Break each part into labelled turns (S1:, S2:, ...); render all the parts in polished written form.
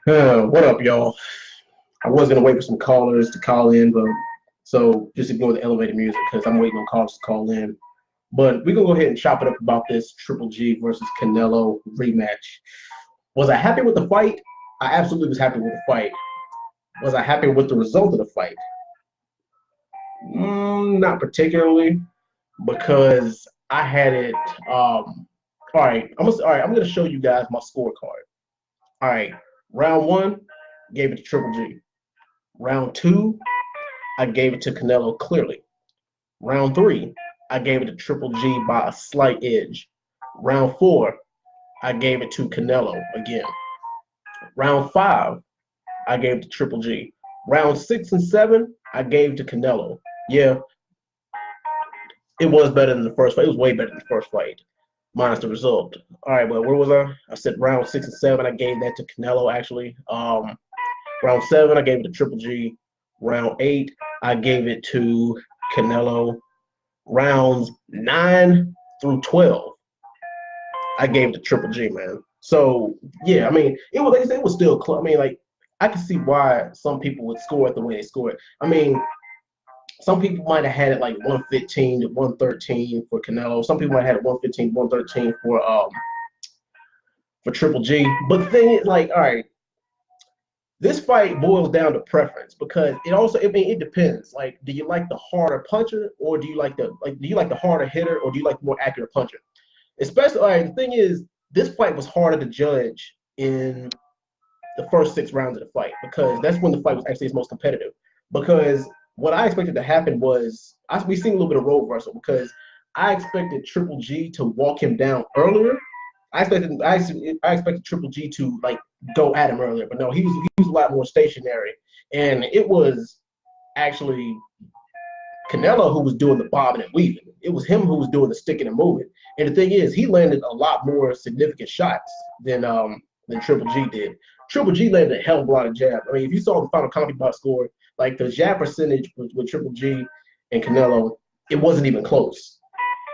S1: What up, y'all? I was gonna wait for some callers to call in, but so just ignore the elevator music because I'm waiting on callers to call in. But we're gonna go ahead and chop it up about this Triple G versus Canelo rematch. Was I happy with the fight? I absolutely was happy with the fight. Was I happy with the result of the fight? Not particularly, because I had it. All right, I'm gonna show you guys my scorecard. All right, round one, gave it to Triple G. Round two, I gave it to Canelo clearly. Round three, I gave it to Triple G by a slight edge. Round four, I gave it to Canelo again. Round five, I gave it to Triple G. Round six and seven, I gave to Canelo. Yeah, it was better than the first fight. It was way better than the first fight, minus the result. All right, well, where was I? I said round six and seven, I gave that to Canelo actually. Round seven, I gave it to Triple G. Round eight, I gave it to Canelo. Rounds 9 through 12, I gave it to Triple G, man. So yeah, I mean, it was like I said, it was still close. I mean, like I can see why some people would score it the way they score it. I mean, some people might have had it like 115 to 113 for Canelo. Some people might have had it 115 to 113 for Triple G. But the thing is, like, all right, this fight boils down to preference because I mean it depends. Like, do you like the harder puncher or do you like the harder hitter or do you like the more accurate puncher? Especially, like, the thing is, this fight was harder to judge in the first 6 rounds of the fight because that's when the fight was actually its most competitive. Because what I expected to happen was we seen a little bit of role reversal because I expected Triple G to walk him down earlier. I expected Triple G to like go at him earlier, but no, he was a lot more stationary, and it was actually Canelo who was doing the bobbing and weaving. It was him who was doing the sticking and moving. And the thing is, he landed a lot more significant shots than Triple G did. Triple G landed a hell of a lot of jabs. I mean, if you saw the final CompuBot score, like the jab percentage with Triple G and Canelo, it wasn't even close.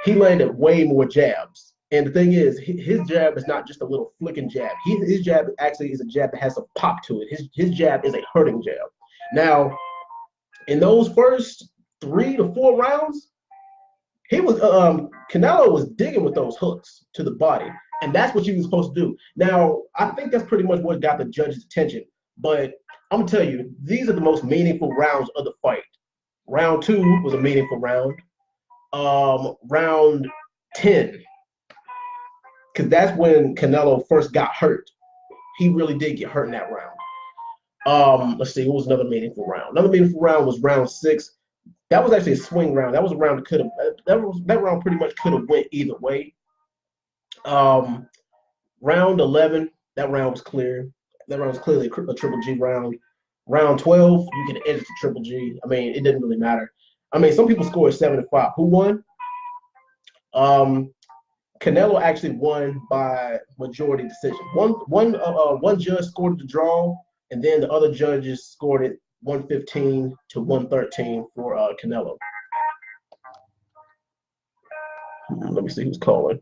S1: He landed way more jabs. And the thing is, his jab is not just a little flicking jab. His jab actually is a jab that has some pop to it. His jab is a hurting jab. Now, in those first 3 to 4 rounds, he was Canelo was digging with those hooks to the body, and that's what you was supposed to do. Now, I think that's pretty much what got the judge's attention. But I'm gonna tell you, these are the most meaningful rounds of the fight. Round two was a meaningful round. Round 10, because that's when Canelo first got hurt. He really did get hurt in that round. Let's see, what was another meaningful round? Another meaningful round was round 6. That was actually a swing round. That was a round that could have that round pretty much could have went either way. Um, Round 11, that round was clear. That round was clearly a Triple G round. Round 12, you could edge to Triple G. I mean, it didn't really matter. I mean, some people scored 7-5. Who won? Canelo actually won by majority decision. One judge scored the draw, and then the other judges scored it 115 to 113 for Canelo. Let me see who's calling.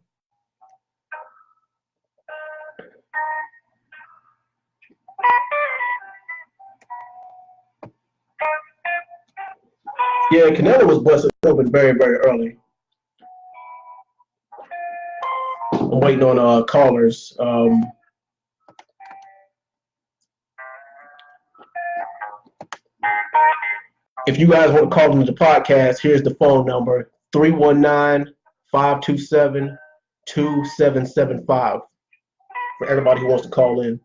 S1: Yeah, Canelo was busted open very, very early. I'm waiting on callers. If you guys want to call into the podcast, here's the phone number 319-527-2775 for everybody who wants to call in.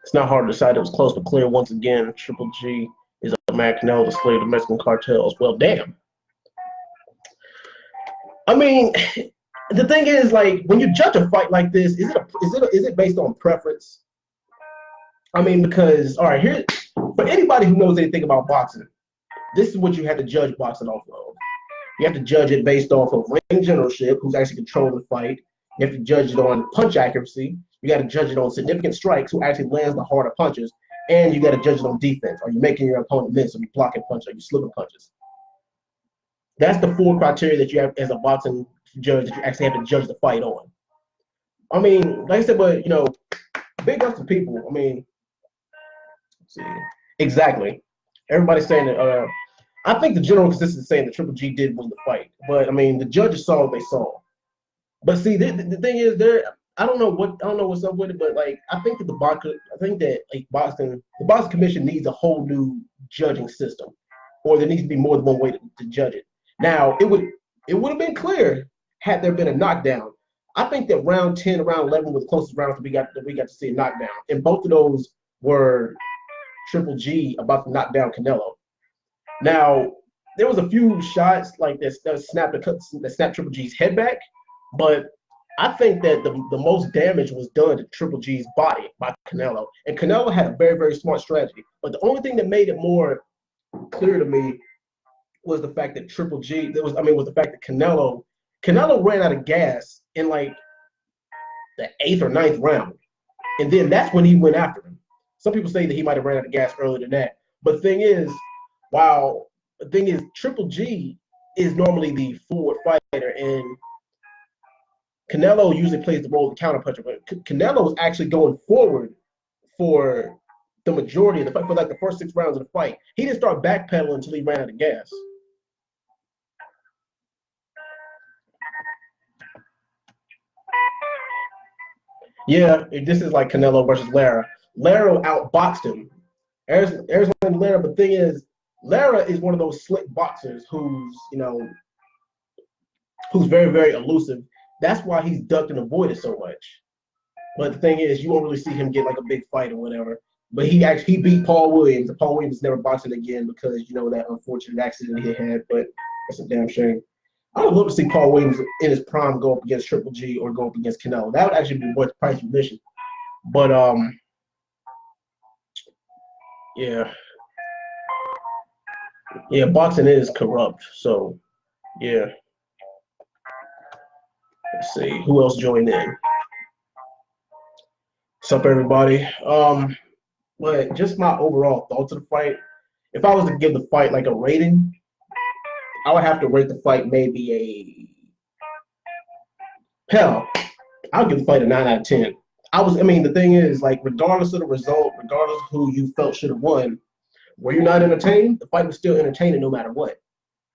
S1: It's not hard to decide. It was close but clear once again. Triple G is a man. Canelo, the slave of the Mexican cartels. Well, damn. I mean, the thing is, like, when you judge a fight like this, is it based on preference? I mean, because all right, here for anybody who knows anything about boxing, this is what you have to judge boxing off of. You have to judge it based off of ring generalship, who's actually controlling the fight. You have to judge it on punch accuracy. You got to judge it on significant strikes, who actually lands the harder punches, and you got to judge it on defense. Are you making your opponent miss? Are you blocking punches? Are you slipping punches? That's the 4 criteria that you have as a boxing judge that you actually have to judge the fight on. I mean, like I said, but big ups to people. I mean, let's see, exactly. Everybody's saying that. I think the general consensus is saying that Triple G did win the fight, but I mean, the judges saw what they saw. But see, the thing is, I don't know what's up with it, but like, I think that like the boxing commission needs a whole new judging system, or there needs to be more than one way to judge it. Now, it would have been clear had there been a knockdown. I think that round 10, round 11 were the closest rounds that we got to see a knockdown, and both of those were Triple G about to knock down Canelo. Now, there was a few shots like that snapped Triple G's head back, but I think that the most damage was done to Triple G's body by Canelo. And Canelo had a very, very smart strategy. But the only thing that made it more clear to me was the fact that was the fact that Canelo ran out of gas in like the eighth or ninth round. And then that's when he went after him. Some people say that he might have ran out of gas earlier than that. But the thing is, Triple G is normally the forward fighter, and Canelo usually plays the role of the counterpuncher. But Canelo was actually going forward for the majority of the fight, for like the first 6 rounds of the fight. He didn't start backpedaling until he ran out of gas. Yeah, this is like Canelo versus Lara. Lara outboxed him. Arizona Lara, but the thing is, Lara is one of those slick boxers who's very, very elusive. That's why he's ducked and avoided so much. But the thing is, you won't really see him get like a big fight or whatever. But he beat Paul Williams, and Paul Williams never boxing again because that unfortunate accident he had. But that's a damn shame. I would love to see Paul Williams in his prime go up against Triple G or go up against Canelo. That would actually be worth the price of admission. But yeah, yeah, boxing is corrupt. So yeah, let's see who else joined in. What's up, everybody? But just my overall thoughts of the fight. If I was to give the fight like a rating, I would have to rate the fight maybe hell. I'll give the fight a 9 out of 10. The thing is, like, regardless of the result, regardless of who you felt should have won, were you not entertained? The fight was still entertaining no matter what.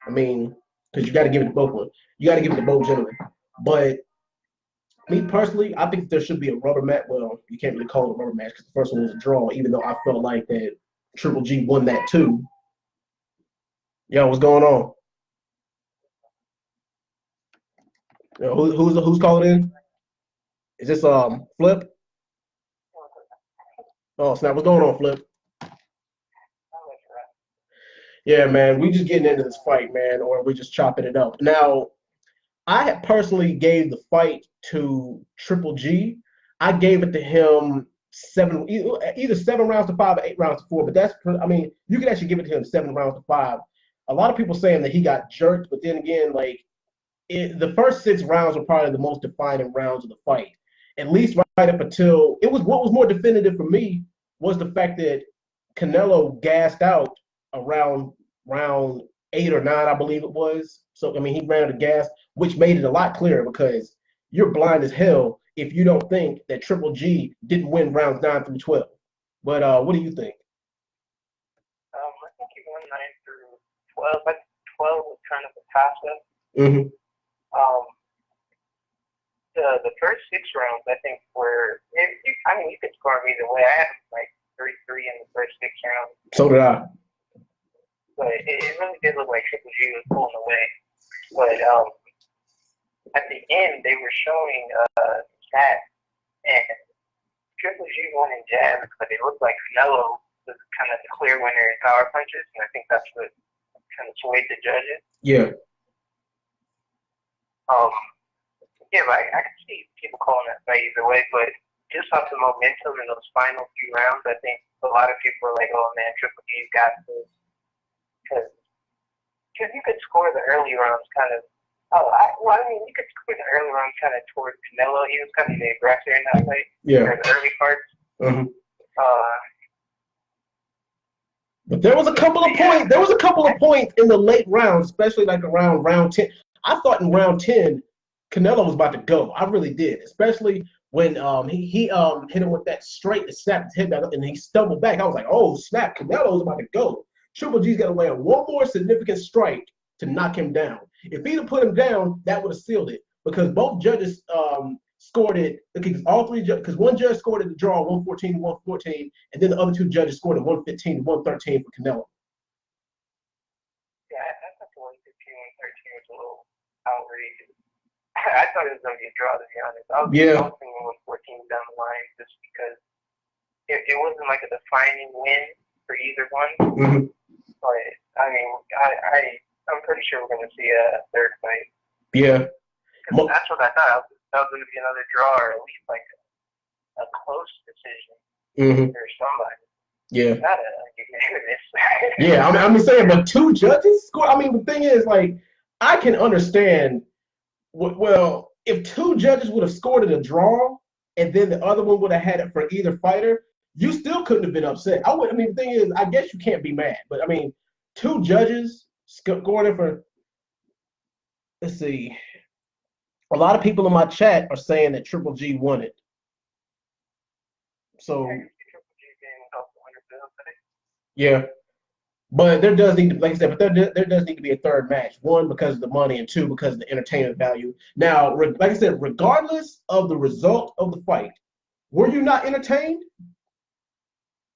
S1: I mean, because you got to give it to both of them. You got to give it to both gentlemen. But me personally, I think there should be a rubber match. Well, you can't really call it a rubber match because the first one was a draw, even though I felt like that Triple G won that too. Yo, what's going on? Yo, who's calling in? Is this Flip? Oh snap! What's going on, Flip? Yeah, man, we just getting into this fight, man, or we just chopping it up. Now, I personally gave the fight to Triple G. I gave it to him either 7 rounds to 5 or 8 rounds to 4. But you can actually give it to him 7 rounds to 5. A lot of people saying that he got jerked, but then again, like the first 6 rounds were probably the most defining rounds of the fight. At least right up until what was more definitive for me was the fact that Canelo gassed out around round 8 or 9, I believe it was. So he ran out of gas, which made it a lot clearer because you're blind as hell if you don't think that Triple G didn't win rounds 9 through 12. But what do you think?
S2: I think he won 9 through 12. But 12 was kind of a toss-up.
S1: Mm-hmm.
S2: The first 6 rounds, I think, you could score them either way. I had like 3-3 in the first 6 rounds.
S1: So did I.
S2: But it really did look like Triple G was pulling away. But at the end, they were showing stats, and Triple G won in jabs, but it looked like Canelo was kind of the clear winner in power punches, and I think that's what kind of swayed the judges.
S1: Yeah.
S2: Yeah, but I can see people calling that fight either way, but just off the momentum in those final few rounds, I think a lot of people are like, oh man, Triple G's got this. Because you could score the early rounds kind of, you could score the early rounds kind of towards Canelo. He was kind of the aggressor in that fight.
S1: Yeah.
S2: The early parts.
S1: Mm-hmm. But there was a couple of points. There was a couple of points in the late rounds, especially like around round 10. I thought in round 10, Canelo was about to go. I really did, especially when he hit him with that straight to snap his head back up, and he stumbled back. I was like, oh snap, Canelo's about to go. Triple G's got to land one more significant strike to knock him down. If he'd have put him down, that would have sealed it because both judges scored it. Because all three because one judge scored it the draw 114 to 114, and then the other two judges scored it 115 to 113 for Canelo.
S2: Yeah, I thought the 115, 113 was a little outrageous. I thought it was going to be a draw, to be honest. I was thinking 114 down the line just because it wasn't like a defining win for either one.
S1: Mm-hmm.
S2: But, I mean, I'm pretty sure we're going to see a third fight.
S1: Yeah.
S2: That's what I thought. That was going to be another draw or at least like a close decision for somebody.
S1: Yeah.
S2: Not a unanimous.
S1: Yeah, I'm saying, but two judges score. I mean, the thing is, like, I can understand. Well, if two judges would have scored it a draw, and then the other one would have had it for either fighter, you still couldn't have been upset. I mean, the thing is, I guess you can't be mad, but I mean, two judges scored it for. Let's see. A lot of people in my chat are saying that Triple G won it. So. Yeah. But there does need to, like I said, but there does need to be a third match. One, because of the money, and two, because of the entertainment value. Now, like I said, regardless of the result of the fight, were you not entertained?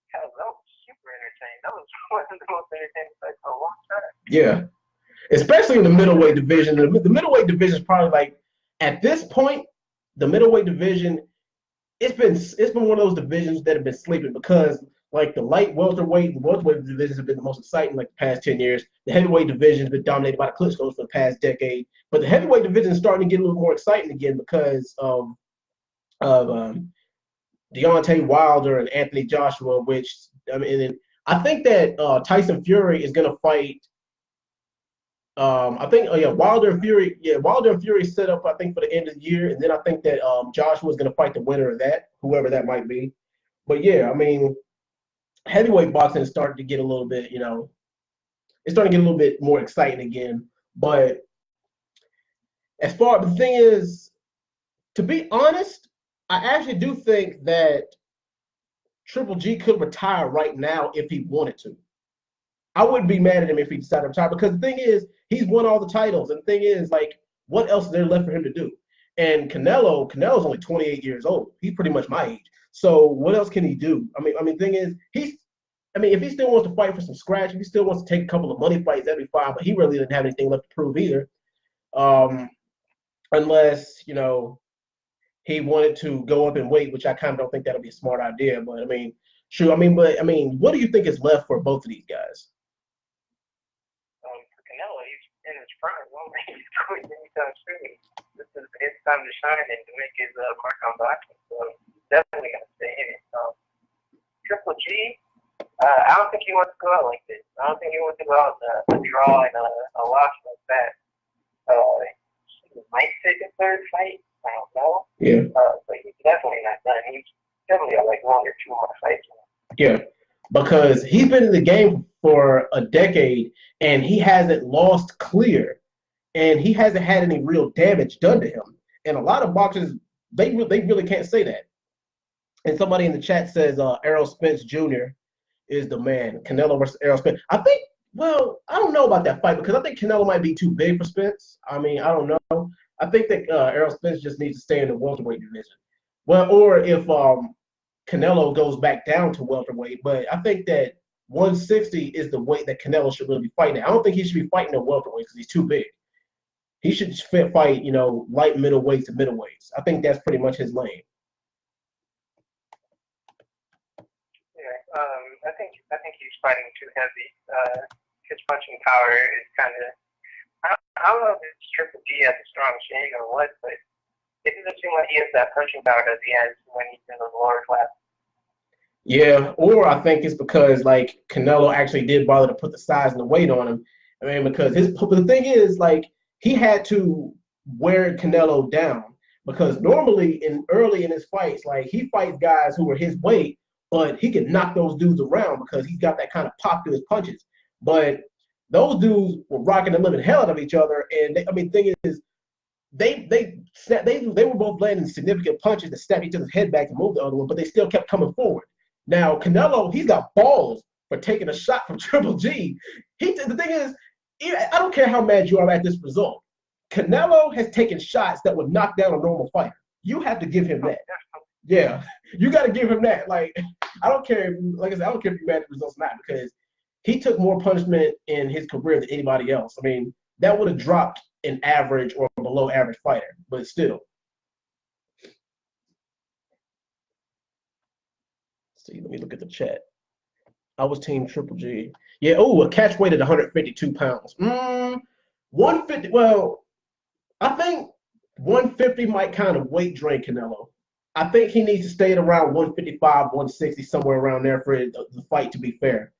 S2: Hell, that was super entertaining. That was one of the most entertaining fights for a long time.
S1: Yeah. Especially in the middleweight division. The middleweight division is probably like, at this point, the middleweight division, it's been one of those divisions that have been sleeping because like the light welterweight and welterweight divisions have been the most exciting like the past 10 years. The heavyweight division has been dominated by the Klitschko's for the past decade. But the heavyweight division is starting to get a little more exciting again because of Deontay Wilder and Anthony Joshua, which, I mean, I think that Tyson Fury is going to fight. I think Wilder and Fury set up I think for the end of the year, and then I think that Joshua is going to fight the winner of that, whoever that might be. But yeah, I mean, heavyweight boxing is starting to get a little bit, it's starting to get a little bit more exciting again. But as far the thing is, to be honest, I actually do think that Triple G could retire right now if he wanted to. I wouldn't be mad at him if he decided to retire because the thing is, he's won all the titles. And the thing is, like, what else is there left for him to do? And Canelo's only 28 years old. He's pretty much my age. So what else can he do? I mean, the thing is, if he still wants to fight for some scratch, if he still wants to take a couple of money fights, that'd be fine. But he really didn't have anything left to prove either, unless he wanted to go up in weight, which I kind of don't think that'll be a smart idea. But I mean, true. I mean, what do you think is left for both of these guys?
S2: For Canelo, he's in his prime. He's going anytime soon. This is his time to shine and to make his mark on boxing. So he's definitely going to stay in it. Triple G, I don't think he wants to go out like this. I don't think he wants to go out a draw and a loss like that. He might take a third fight. I don't know.
S1: Yeah.
S2: But he's definitely not done. He's definitely got like 1 or 2 more fights.
S1: Yeah, because he's been in the game for a decade and he hasn't lost clear, and he hasn't had any real damage done to him. And a lot of boxers, they really can't say that. And somebody in the chat says Errol Spence Jr. is the man. Canelo versus Errol Spence. I think, well, I don't know about that fight because I think Canelo might be too big for Spence. I mean, I don't know. I think that Errol Spence just needs to stay in the welterweight division. Well, or if Canelo goes back down to welterweight, but I think that 160 is the weight that Canelo should really be fighting at. I don't think he should be fighting at welterweight because he's too big. He should fight, light middleweights and middleweights. I think that's pretty much his lane.
S2: Yeah, I think he's fighting too heavy. His punching power is kind of. I don't know if it's Triple G has a strong shake or what, but it doesn't seem like he has that punching power that he has when he's in the lower class.
S1: Yeah, or I think it's because like Canelo actually did bother to put the size and the weight on him. I mean, because but the thing is, like, he had to wear Canelo down because normally early in his fights, like, he fights guys who are his weight, but he can knock those dudes around because he's got that kind of pop to his punches. But those dudes were rocking the living hell out of each other, and thing is, they were both landing significant punches that snapped each other's head back and moved the other one, but they still kept coming forward. Now Canelo, he's got balls for taking a shot from Triple G. The thing is, I don't care how mad you are at this result. Canelo has taken shots that would knock down a normal fighter. You have to give him that. Yeah, you got to give him that. Like, I don't care. Like I said, I don't care if you're mad at the results or not, because he took more punishment in his career than anybody else. I mean, that would have dropped an average or below average fighter, but still. Let's see, let me look at the chat. I was team Triple G. Yeah, oh, a catch weight at 152 pounds. 150, well, I think 150 might kind of weight drain Canelo. I think he needs to stay at around 155, 160, somewhere around there for the fight to be fair.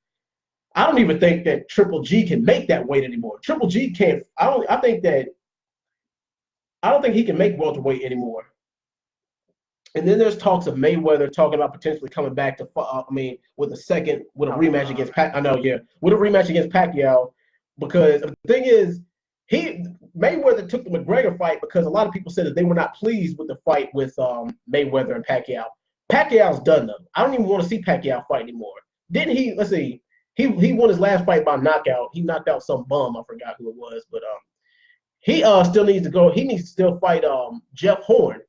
S1: I don't even think that Triple G can make that weight anymore. Triple G can't. I don't think he can make welterweight anymore. And then there's talks of Mayweather talking about potentially coming back to, with a rematch against with a rematch against Pacquiao, because the thing is, Mayweather took the McGregor fight because a lot of people said that they were not pleased with the fight with Mayweather and Pacquiao. Pacquiao's done them. I don't even want to see Pacquiao fight anymore. Didn't he? Let's see. He won his last fight by knockout. He knocked out some bum. I forgot who it was, but he still needs to go. He needs to still fight Jeff Horn.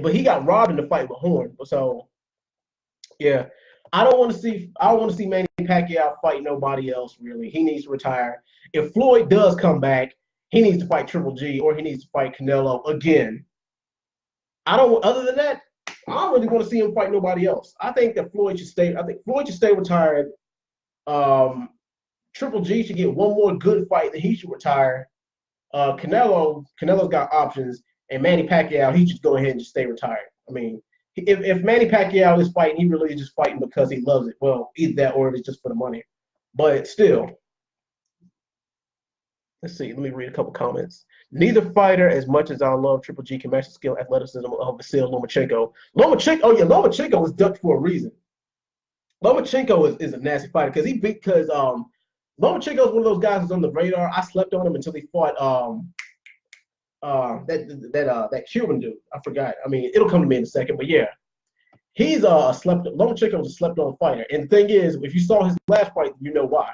S1: But he got robbed in the fight with Horn. So yeah, I don't want to see Manny Pacquiao fight nobody else really. He needs to retire. If Floyd does come back, he needs to fight Triple G or he needs to fight Canelo again. Other than that, I don't really want to see him fight nobody else. I think that Floyd should stay. I think Floyd should stay retired. Triple G should get one more good fight, then he should retire. Canelo's got options, and Manny Pacquiao, he should go ahead and just stay retired. I mean, if Manny Pacquiao is fighting, he really is just fighting because he loves it. Well, either that or it's just for the money. But still, let's see. Let me read a couple comments. Neither fighter, as much as I love Triple G, can match the skill and athleticism of Vasyl Lomachenko. Lomachenko was ducked for a reason. Lomachenko is a nasty fighter because Lomachenko is one of those guys who's on the radar. I slept on him until he fought that Cuban dude. I forgot. I mean, it'll come to me in a second, but yeah, he's Lomachenko was a slept on fighter. And the thing is, if you saw his last fight, you know why.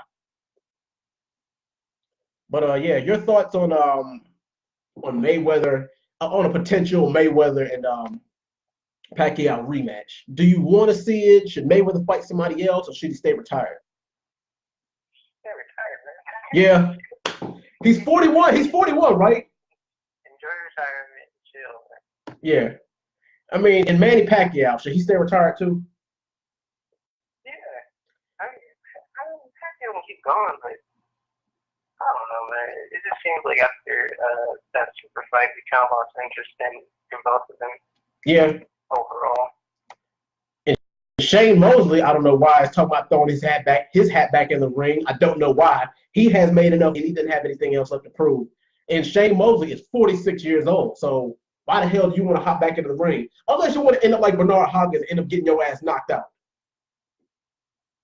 S1: But yeah, your thoughts on Mayweather, on a potential Mayweather and Pacquiao rematch. Do you want to see it? Should Mayweather fight somebody else, or should he stay retired?
S2: Stay retired, man.
S1: Yeah. He's 41. He's 41, right?
S2: Enjoy retirement. Chill.
S1: Yeah. I mean, and Manny Pacquiao, should he stay retired too?
S2: Yeah. I mean, Pacquiao will keep going, but I don't know, man. It just seems like after that super fight, we kind of lost interest in both of them.
S1: Yeah.
S2: Overall.
S1: And Shane Mosley, I don't know why he's talking about throwing his hat back in the ring. I don't know why. He has made enough and he didn't have anything else left to prove. And Shane Mosley is 46 years old. So why the hell do you want to hop back into the ring? Unless you want to end up like Bernard Hopkins and end up getting your ass knocked out.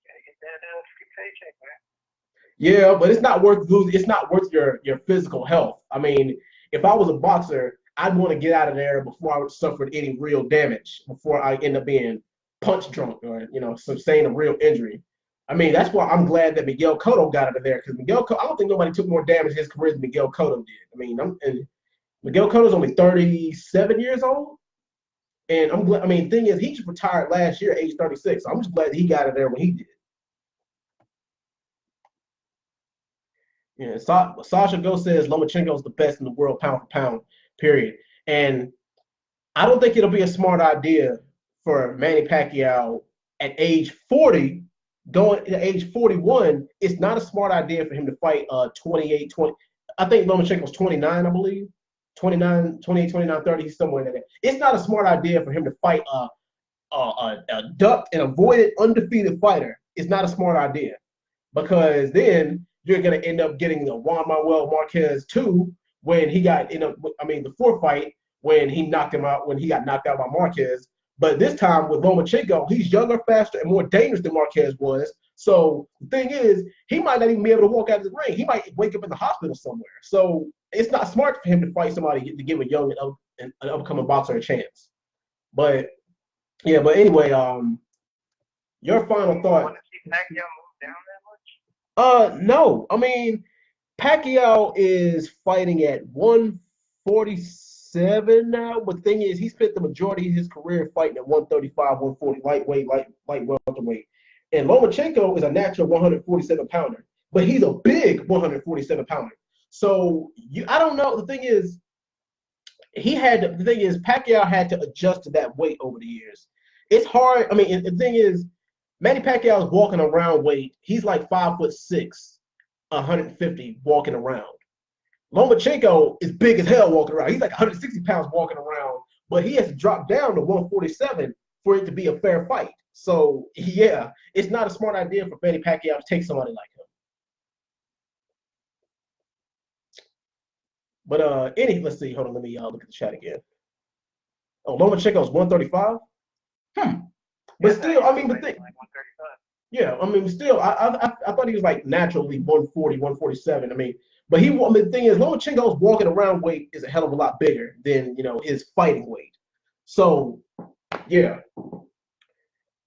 S2: Gotta get that free paycheck, man.
S1: Yeah, but it's not worth losing. It's not worth your physical health. I mean, if I was a boxer, I'd want to get out of there before I would suffer any real damage, before I end up being punch drunk or, sustain a real injury. I mean, that's why I'm glad that Miguel Cotto got out of there, because I don't think nobody took more damage in his career than Miguel Cotto did. I mean, Miguel Cotto's only 37 years old, and I'm glad. I mean, the thing is, he just retired last year, age 36. So I'm just glad that he got out of there when he did. Yeah, Sasha Go says Lomachenko is the best in the world, pound for pound. Period. And I don't think it'll be a smart idea for Manny Pacquiao at age 40, going to age 41. It's not a smart idea for him to fight 28, 20. I think Lomachenko's 29, I believe. 29, 28, 29, 30, he's somewhere in there. It's not a smart idea for him to fight a ducked and avoided undefeated fighter. It's not a smart idea, because then you're going to end up getting a Juan Manuel Marquez 2 when he got the fourth fight when he got knocked out by Marquez. But this time with Lomachenko, he's younger, faster, and more dangerous than Marquez was. So the thing is, he might not even be able to walk out of the ring. He might wake up in the hospital somewhere. So it's not smart for him to fight somebody to give a young and an upcoming boxer a chance. But yeah, but anyway, your final thought.
S2: Want to see Pacquiao move down that much?
S1: No. I mean, Pacquiao is fighting at 147 now, but the thing is, he spent the majority of his career fighting at 135, 140, lightweight, light welterweight. And Lomachenko is a natural 147 pounder, but he's a big 147 pounder. So I don't know. The thing is, Pacquiao had to adjust to that weight over the years. It's hard. I mean, the thing is, Manny Pacquiao is walking around weight. He's like 5'6", 150 walking around. Lomachenko is big as hell walking around. He's like 160 pounds walking around, but he has to drop down to 147 for it to be a fair fight. So yeah, it's not a smart idea for Manny Pacquiao to take somebody like him. But let's see. Hold on, let me look at the chat again. Oh, Lomachenko's 135. But still, I mean, the thing. Yeah, I mean, still, I thought he was like naturally 140, 147. I mean, but the thing is, Lomachenko's walking around weight is a hell of a lot bigger than his fighting weight. So, yeah.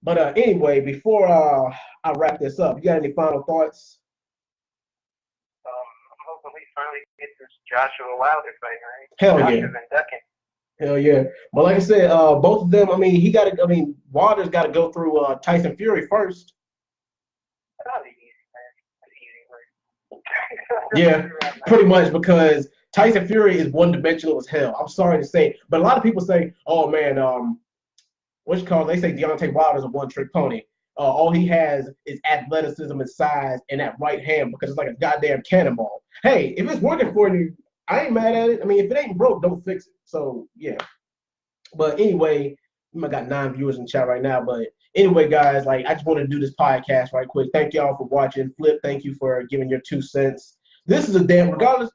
S1: But anyway, before I wrap this up, you got any final thoughts?
S2: Hopefully, finally get this Joshua Wilder fight, right?
S1: Hell
S2: Joshua's
S1: yeah.
S2: been ducking.
S1: Hell yeah. But like I said, both of them, I mean, Wilder's got to go through Tyson Fury first.
S2: That'll be easy, man.
S1: Yeah, pretty much, because Tyson Fury is one-dimensional as hell. I'm sorry to say. But a lot of people say, oh, man, they say Deontay Wilder's a one-trick pony. All he has is athleticism and size and that right hand because it's like a goddamn cannonball. Hey, if it's working for you, I ain't mad at it. I mean, if it ain't broke, don't fix it. So, yeah. But anyway, we might got 9 viewers in chat right now. But anyway, guys, I just wanted to do this podcast right quick. Thank y'all for watching. Flip, thank you for giving your 2 cents. This is regardless,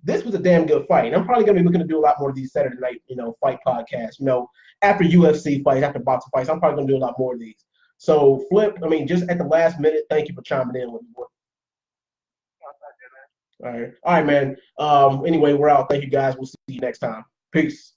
S1: this was a damn good fight. And I'm probably going to be looking to do a lot more of these Saturday night, fight podcasts. After UFC fights, after boxing fights, I'm probably going to do a lot more of these. So, Flip, I mean, just at the last minute, thank you for chiming in with me. All right, man. Anyway, we're out. Thank you, guys. We'll see you next time. Peace.